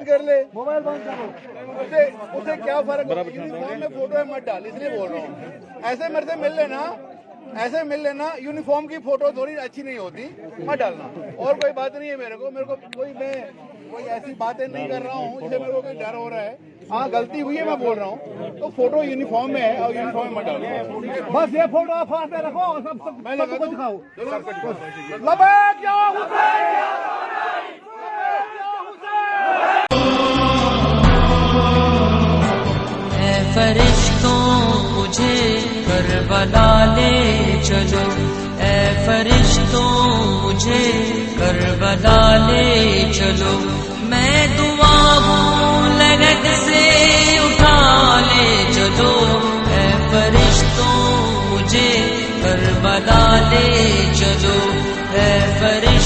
कर ले, मोबाइल बंद करो, उसे क्या फर्क है? यूनिफॉर्म में फोटो है मत डाल, इसलिए बोल रहा हूँ। ऐसे मेरे से मिल लेना, ऐसे मिल लेना, यूनिफॉर्म की फोटो थोड़ी अच्छी नहीं होती, मत डालना। और कोई बात नहीं है मेरे को कोई ऐसी बातें नहीं कर रहा हूँ जिससे मेरे को कोई डर हो रहा है। हाँ गलती हुई है मैं बोल रहा हूँ, तो फोटो यूनिफॉर्म में है और यूनिफॉर्म में मत डालो। बस ये फोटो आप हाथ में रखो और सब सबको दिखाओ। लबैक या हुसैन, ऐ फरिश्तों मुझे करबला ले चलो, ऐ फरिश्तों मुझे करबला ले चलो, मैं दुआ हूँ लगन से उठा ले चलो, ऐ फरिश्तों मुझे करबला ले चलो, ऐ फरिश्तों